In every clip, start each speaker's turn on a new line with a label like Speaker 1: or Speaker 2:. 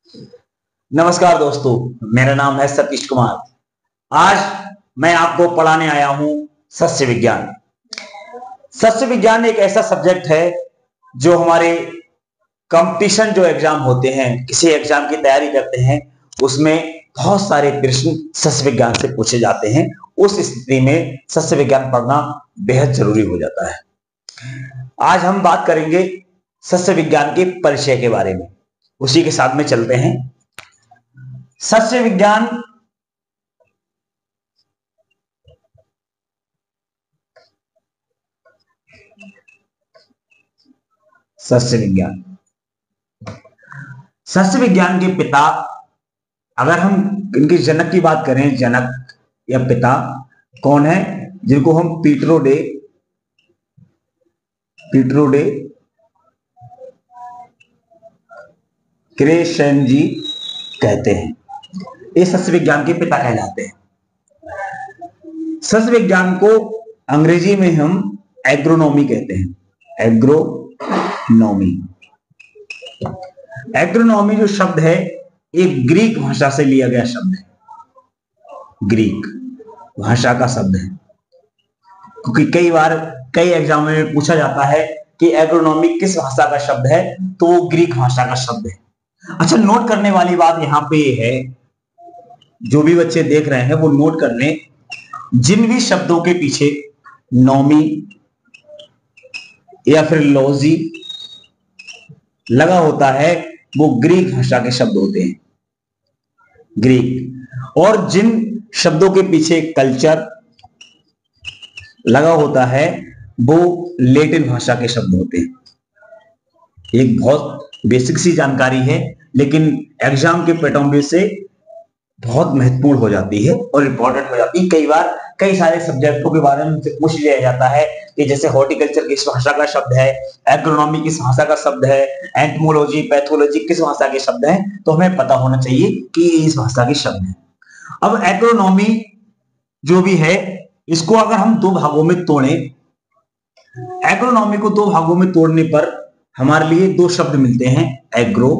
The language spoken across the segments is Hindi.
Speaker 1: नमस्कार दोस्तों, मेरा नाम है सतीश कुमार। आज मैं आपको पढ़ाने आया हूं सस्य विज्ञान। सस्य विज्ञान एक ऐसा सब्जेक्ट है जो हमारे कंपटीशन जो एग्जाम होते हैं, किसी एग्जाम की तैयारी करते हैं, उसमें बहुत सारे प्रश्न सस्य विज्ञान से पूछे जाते हैं। उस स्थिति में सस्य विज्ञान पढ़ना बेहद जरूरी हो जाता है। आज हम बात करेंगे सस्य विज्ञान के परिचय के बारे में। उसी के साथ में चलते हैं। सस्य विज्ञान सस्य विज्ञान सस्य विज्ञान के पिता, अगर हम इनके जनक की बात करें, जनक या पिता कौन है, जिनको हम पीटरो डे क्रेशनजी कहते हैं। ये सस्य विज्ञान के पिता कहलाते हैं। सस्य विज्ञान को अंग्रेजी में हम एग्रोनॉमी कहते हैं। एग्रोनॉमी जो शब्द है, एक ग्रीक भाषा से लिया गया शब्द है। ग्रीक भाषा का शब्द है, क्योंकि कई बार कई एग्जाम में पूछा जाता है कि एग्रोनॉमी किस भाषा का शब्द है, तो वो ग्रीक भाषा का शब्द है। अच्छा, नोट करने वाली बात यहां पे है, जो भी बच्चे देख रहे हैं वो नोट कर लें, जिन भी शब्दों के पीछे नॉमी या फिर लॉजी लगा होता है, वो ग्रीक भाषा के शब्द होते हैं, ग्रीक। और जिन शब्दों के पीछे कल्चर लगा होता है, वो लैटिन भाषा के शब्द होते हैं। एक बहुत बेसिक सी जानकारी है, लेकिन एग्जाम के पैटर्न से बहुत महत्वपूर्ण हो जाती है और इंपॉर्टेंट हो जाती है। कई बार कई सारे सब्जेक्टों के बारे में पूछ लिया जाता है कि जैसे हॉर्टिकल्चर किस भाषा का शब्द है, एग्रोनॉमी किस भाषा का शब्द है, एंटमोलॉजी पैथोलॉजी किस भाषा के शब्द हैं, तो हमें पता होना चाहिए कि ये इस भाषा के शब्द हैं। अब एग्रोनॉमी जो भी है, इसको अगर हम दो भागों में तोड़ें, एग्रोनॉमी को दो भागों में तोड़ने पर हमारे लिए दो शब्द मिलते हैं, एग्रो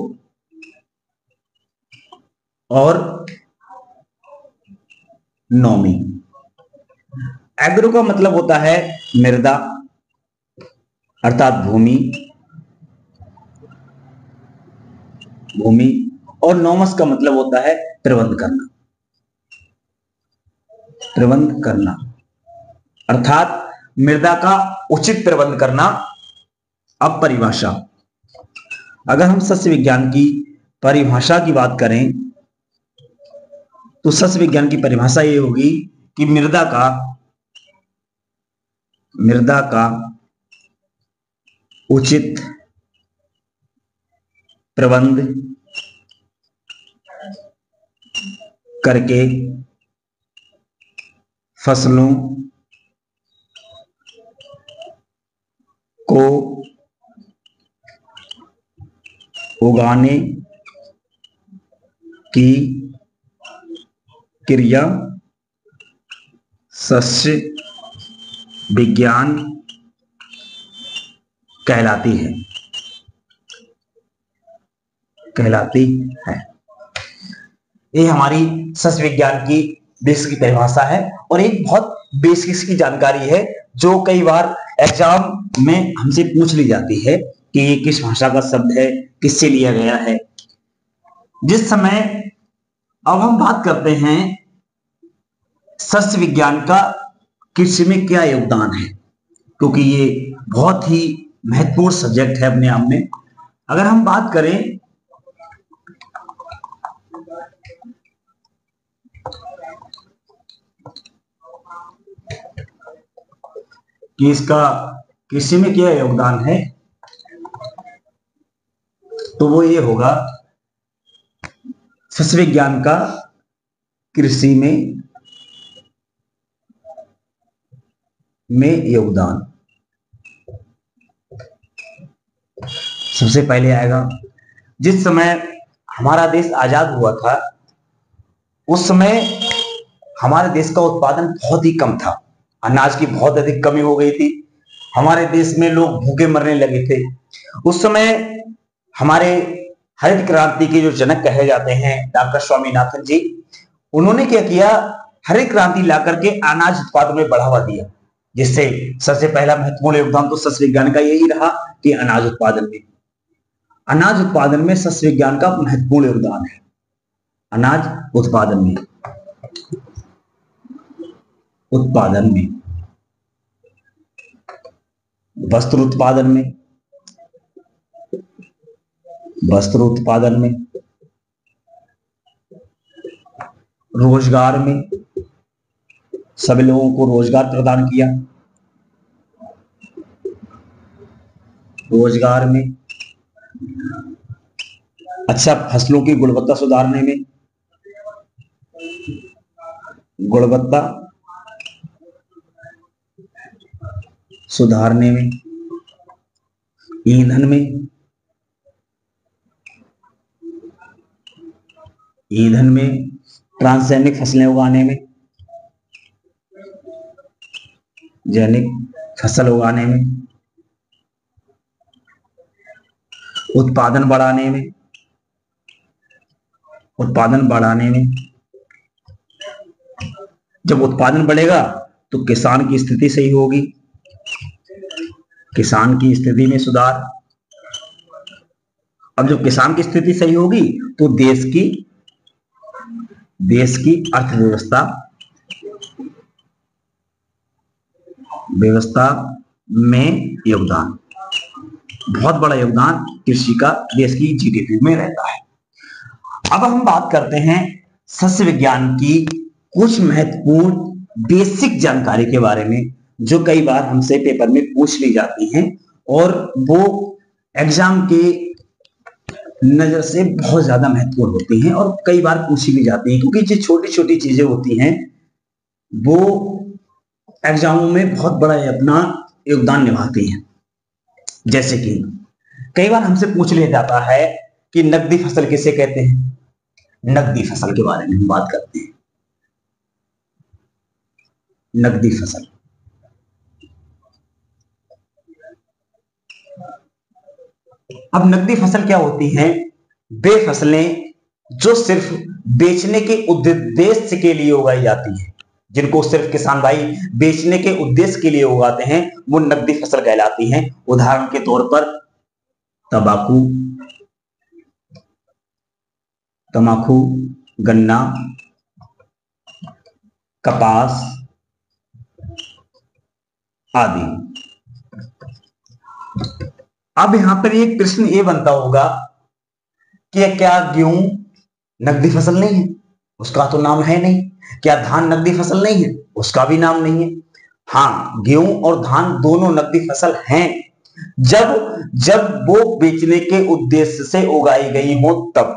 Speaker 1: और नॉमी। एग्रो का मतलब होता है मृदा अर्थात भूमि, और नॉमस का मतलब होता है प्रबंध करना, अर्थात मृदा का उचित प्रबंध करना। अब परिभाषा, अगर हम सस्य विज्ञान की परिभाषा की बात करें, तो सस्य विज्ञान की परिभाषा ये होगी कि मृदा का उचित प्रबंध करके फसलों को उगाने की क्रिया सस्य विज्ञान कहलाती है। ये हमारी सस्य विज्ञान की बेसिक की परिभाषा है, और एक बहुत बेसिक्स की जानकारी है जो कई बार एग्जाम में हमसे पूछ ली जाती है कि ये किस भाषा का शब्द है, किससे लिया गया है। जिस समय अब हम बात करते हैं सस्य विज्ञान का कृषि में क्या योगदान है, क्योंकि ये बहुत ही महत्वपूर्ण सब्जेक्ट है अपने आप में। अगर हम बात करें कि इसका कृषि में क्या योगदान है, तो वो ये होगा, सस्य विज्ञान का कृषि में योगदान सबसे पहले आएगा। जिस समय हमारा देश आजाद हुआ था, उस समय हमारे देश का उत्पादन बहुत ही कम था, अनाज की बहुत अधिक कमी हो गई थी, हमारे देश में लोग भूखे मरने लगे थे। उस समय हमारे हरित क्रांति के जो जनक कहे जाते हैं डॉक्टर स्वामीनाथन जी, उन्होंने क्या किया, हरित क्रांति ला करके अनाज उत्पादन में बढ़ावा दिया, जिससे सबसे पहला महत्वपूर्ण योगदान तो सस्य विज्ञान का यही रहा कि अनाज उत्पादन में सस्य विज्ञान का महत्वपूर्ण योगदान है। अनाज उत्पादन में वस्त्र उत्पादन में रोजगार में, सभी लोगों को रोजगार प्रदान किया, रोजगार में, अच्छा फसलों की गुणवत्ता सुधारने में, ईंधन में, ट्रांसजेनिक फसलें उगाने में, जैविक फसल उगाने में, उत्पादन बढ़ाने में। जब उत्पादन बढ़ेगा तो किसान की स्थिति सही होगी, किसान की स्थिति में सुधार। अब जब किसान की स्थिति सही होगी तो देश की अर्थव्यवस्था में योगदान, बहुत बड़ा योगदान कृषि का देश की जीडीपी में रहता है। अब हम बात करते हैं सस्य विज्ञान की कुछ महत्वपूर्ण बेसिक जानकारी के बारे में, जो कई बार हमसे पेपर में पूछ ली जाती हैं और वो एग्जाम के नजर से बहुत ज्यादा महत्वपूर्ण होती हैं और कई बार पूछी भी जाती हैं, क्योंकि जो छोटी छोटी चीजें होती हैं वो एग्जामों में बहुत बड़ा अपना योगदान निभाती हैं। जैसे कि कई बार हमसे पूछ लिया जाता है कि नकदी फसल किसे कहते हैं। नकदी फसल के बारे में हम बात करते हैं। नकदी फसल, अब नकदी फसल क्या होती है? वे फसलें जो सिर्फ बेचने के उद्देश्य के लिए उगाई जाती हैं, जिनको सिर्फ किसान भाई बेचने के उद्देश्य के लिए उगाते हैं, वो नकदी फसल कहलाती हैं। उदाहरण के तौर पर तंबाकू, गन्ना, कपास आदि। अब यहां पर एक प्रश्न ये बनता होगा कि क्या गेहूं नकदी फसल नहीं है? उसका तो नाम है नहीं। क्या धान नकदी फसल नहीं है? उसका भी नाम नहीं है। हाँ, गेहूं और धान दोनों नकदी फसल हैं जब वो बेचने के उद्देश्य से उगाई गई हो तब।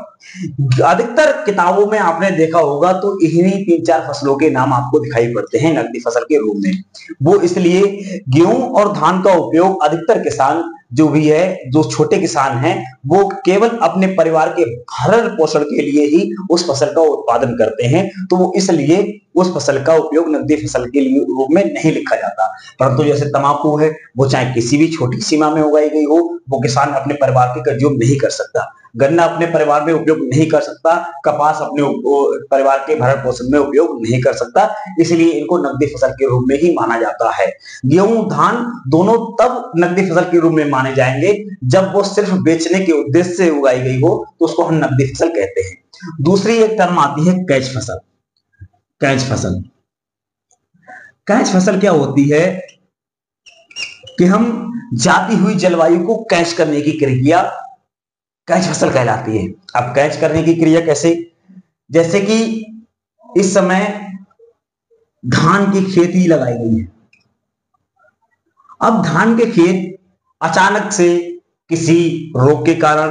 Speaker 1: अधिकतर किताबों में आपने देखा होगा तो इन्हीं 3-4 फसलों के नाम आपको दिखाई पड़ते हैं नकदी फसल के रूप में। वो इसलिए गेहूं और धान का उपयोग अधिकतर किसान जो भी है, जो छोटे किसान हैं, वो केवल अपने परिवार के भरण पोषण के लिए ही उस फसल का उत्पादन करते हैं, तो वो इसलिए उस फसल का उपयोग नकदी फसल के लिए रूप में नहीं लिखा जाता। परंतु जैसे तंबाकू है, वो चाहे किसी भी छोटी सीमा में उगाई गई हो, वो किसान अपने परिवार के उपयोग नहीं कर सकता। गन्ना अपने परिवार में उपयोग नहीं कर सकता, कपास अपने परिवार के भरण पोषण में उपयोग नहीं कर सकता, इसलिए इनको नकदी फसल के रूप में ही माना जाता है। गेहूं धान दोनों तब नकदी फसल के रूप में माने जाएंगे जब वो सिर्फ बेचने के उद्देश्य से उगाई गई हो, तो उसको हम नकदी फसल कहते हैं। दूसरी एक टर्म आती है कैच फसल। कैच फसल क्या होती है कि हम जाती हुई जलवायु को कैच करने की क्रिया कैच फसल कहलाती है। अब कैच करने की क्रिया कैसे? जैसे कि इस समय धान की खेती लगाई गई है। अब धान के खेत अचानक से किसी रोग के कारण,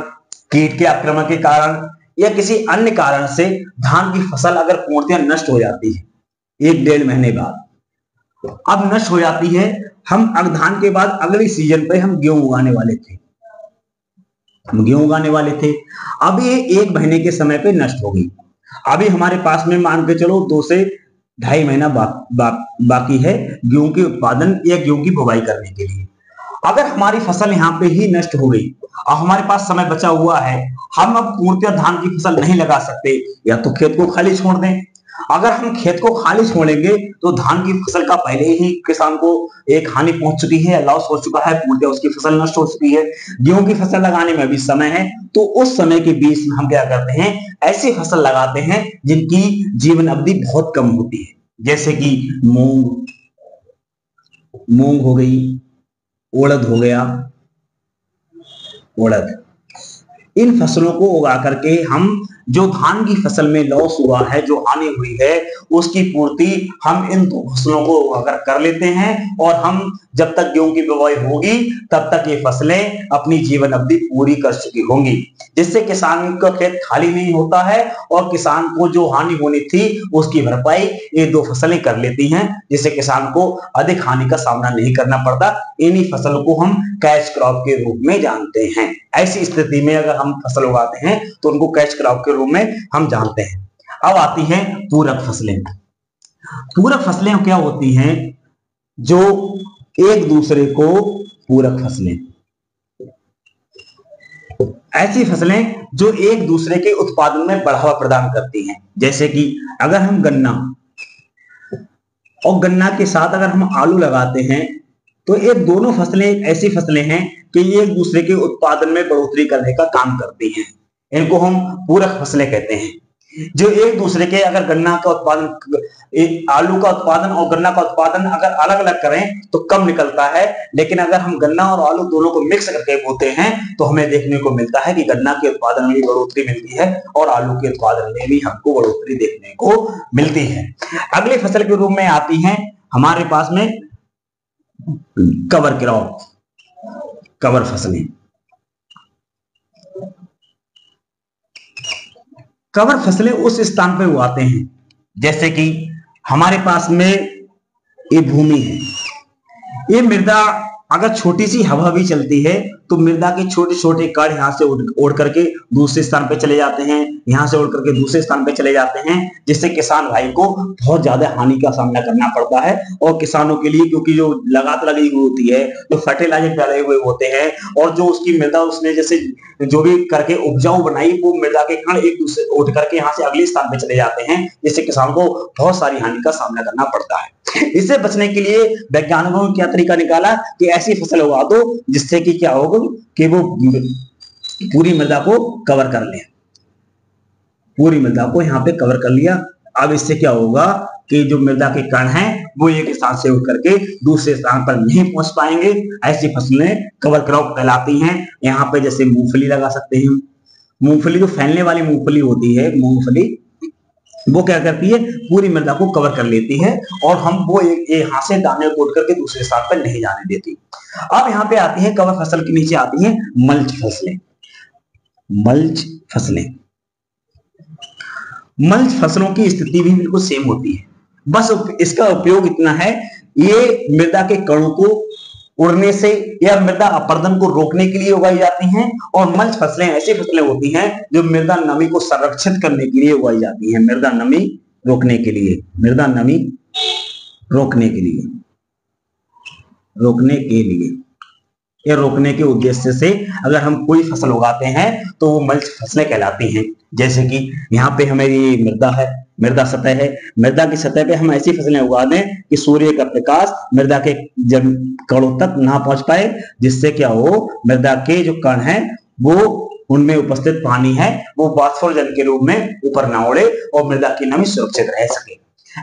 Speaker 1: कीट के आक्रमण के कारण या किसी अन्य कारण से धान की फसल अगर पूर्णतः नष्ट हो जाती है 1-1.5 महीने बाद, अब नष्ट हो जाती है। हम धान के बाद अगले सीजन पे हम गेहूं उगाने वाले थे। अब ये 1 महीने के समय पे नष्ट हो गई। अभी हमारे पास में मान के चलो 2 से 2.5 महीना बाकी है गेहूं के उत्पादन या गेहूं की बुवाई करने के लिए। अगर हमारी फसल यहाँ पे ही नष्ट हो गई और हमारे पास समय बचा हुआ है, हम अब पूर्णतः धान की फसल नहीं लगा सकते, या तो खेत को खाली छोड़ दें। अगर हम खेत को खाली छोड़ेंगे तो धान की फसल का पहले ही किसान को एक हानि पहुंच चुकी है, लॉस हो चुका है, पूर्णतः उसकी फसल नष्ट हो चुकी है। गेहूं की फसल लगाने में भी समय है, तो उस समय के बीच में हम क्या करते हैं, ऐसी फसल लगाते हैं जिनकी जीवन अवधि बहुत कम होती है, जैसे कि मूंग हो गई, उड़द हो गया, उड़द। इन फसलों को उगा करके हम जो धान की फसल में लॉस हुआ है, जो हानि हुई है, उसकी पूर्ति हम इन दो फसलों को अगर कर लेते हैं, और हम जब तक गेहूं की बुवाई होगी तब तक ये फसलें अपनी जीवन अवधि पूरी कर चुकी होंगी, जिससे किसान का खेत खाली नहीं होता है और किसान को जो हानि होनी थी उसकी भरपाई ये दो फसलें कर लेती हैं, जिससे किसान को अधिक हानि का सामना नहीं करना पड़ता। इन्हीं फसलों को हम कैश क्रॉप के रूप में जानते हैं। ऐसी स्थिति में अगर हम फसल उगाते हैं तो उनको कैश क्रॉप के रूप में हम जानते हैं। अब आती हैं पूरक फसलें। पूरक फसलें क्या होती हैं? जो एक दूसरे को पूरक फसलें, ऐसी फसलें जो एक दूसरे के उत्पादन में बढ़ावा प्रदान करती हैं। जैसे कि अगर हम गन्ना और गन्ना के साथ अगर हम आलू लगाते हैं तो ये दोनों फसलें ऐसी फसलें हैं कि ये एक दूसरे के उत्पादन में बढ़ोतरी करने का काम करती हैं। इनको हम पूरक फसलें कहते हैं, जो एक दूसरे के, अगर गन्ना का उत्पादन, आलू का उत्पादन और गन्ना का उत्पादन अगर अलग अलग करें तो कम निकलता है, लेकिन अगर हम गन्ना और आलू दोनों को मिक्स करके बोते हैं तो हमें देखने को मिलता है कि गन्ना के उत्पादन में भी बढ़ोतरी मिलती है और आलू के उत्पादन में भी हमको बढ़ोतरी देखने को मिलती है। अगली फसल के रूप में आती है हमारे पास में कवर क्रॉप, कवर फसलें। कवर फसलें उस स्थान पर उगाते हैं जैसे कि हमारे पास में ये भूमि है, ये मृदा, अगर छोटी सी हवा भी चलती है तो मृदा के छोटे छोटे कण यहाँ से उड़ करके दूसरे स्थान पे चले जाते हैं, यहाँ से उड़ करके दूसरे स्थान पे चले जाते हैं, जिससे किसान भाई को बहुत ज्यादा हानि का सामना करना पड़ता है। और किसानों के लिए, क्योंकि जो लगात लगी हुई होती है, जो फर्टिलाइजर डाले हुए होते हैं और जो उसकी मृदा उसने जैसे जो भी करके उपजाऊ बनाई, वो मृदा के कण एक दूसरे उठ करके यहाँ से अगले स्थान पे चले जाते हैं, जिससे किसान को बहुत सारी हानि का सामना करना पड़ता है। इससे बचने के लिए वैज्ञानिकों ने क्या तरीका निकाला कि ऐसी फसल उगा दो जिससे कि क्या होगा कि वो पूरी मृदा को कवर कर ले, पूरी मृदा को यहाँ पे कवर कर लिया। अब इससे क्या होगा कि जो मृदा के कण हैं वो एक स्थान से उठ करके दूसरे स्थान पर नहीं पहुंच पाएंगे। ऐसी फसलें कवर क्रॉप कहलाती हैं। यहाँ पे जैसे मूंगफली लगा सकते हैं। मूंगफली जो फैलने वाली मूंगफली होती है, मूंगफली वो क्या करती है, पूरी मृदा को कवर कर लेती है और हम वो यहाँ से दाने को उठ करके दूसरे स्थान पर नहीं जाने देती। अब यहाँ पे आती है कवर फसल के नीचे आती है मल्च फसलें। मल्च फसलें, मल्च फसलों की स्थिति भी बिल्कुल सेम होती है, बस इसका उपयोग इतना है, ये मृदा के कणों को उड़ने से या मृदा अपरदन को रोकने के लिए उगाई जाती हैं। और मल्च फसलें ऐसी फसलें होती हैं जो मृदा नमी को संरक्षित करने के लिए उगाई जाती हैं, मृदा नमी रोकने के लिए, मृदा नमी रोकने के लिए, रोकने के लिए या रोकने के उद्देश्य से अगर हम कोई फसल उगाते हैं तो वो मल्च फसलें कहलाती हैं। जैसे कि यहाँ पे हमारी मृदा है, मृदा सतह है, मृदा की सतह पे हम ऐसी फसलें उगा दें कि सूर्य का प्रकाश मृदा के जब कणों तक ना पहुंच पाए, जिससे क्या हो, मृदा के जो कण हैं वो उनमें उपस्थित पानी है वो बाष्पोत्सर्जन के रूप में ऊपर ना उड़े और मृदा की नमी सुरक्षित रह सके।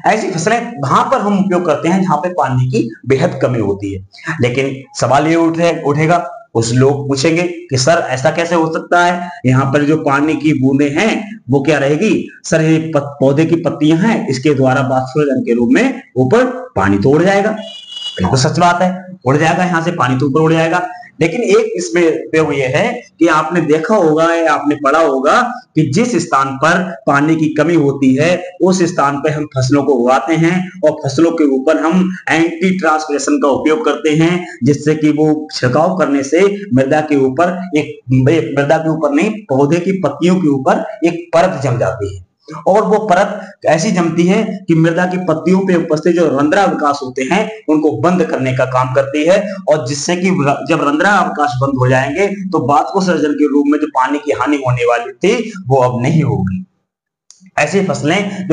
Speaker 1: ऐसी फसलें वहां पर हम उपयोग करते हैं जहां पे पानी की बेहद कमी होती है। लेकिन सवाल ये उठेगा, उस लोग पूछेंगे कि सर ऐसा कैसे हो सकता है, यहाँ पर जो पानी की बूंदें हैं वो क्या रहेगी, सर ये पौधे की पत्तियां हैं, इसके द्वारा बाष्पोत्सर्जन के रूप में ऊपर पानी तो उड़ जाएगा। बिल्कुल सच बात है, उड़ जाएगा, यहाँ से पानी तो ऊपर उड़ जाएगा। लेकिन एक इसमें उपयोग यह है कि आपने देखा होगा या आपने पढ़ा होगा कि जिस स्थान पर पानी की कमी होती है उस स्थान पर हम फसलों को उगाते हैं और फसलों के ऊपर हम एंटी ट्रांसपिरेशन का उपयोग करते हैं, जिससे कि वो छिड़काव करने से मृदा के ऊपर एक, मृदा के ऊपर नहीं, पौधे की पत्तियों के ऊपर एक परत जम जाती है और वो परत ऐसी जमती है कि मृदा की पत्तियों पे उपस्थित जो रंध्रावकाश होते हैं उनको बंद करने का काम करती है, और जिससे कि जब रंध्रावकाश बंद हो जाएंगे तो बाष्पोत्सर्जन के रूप में जो पानी की हानि होने वाली थी वो अब नहीं होगी। ऐसी फसलें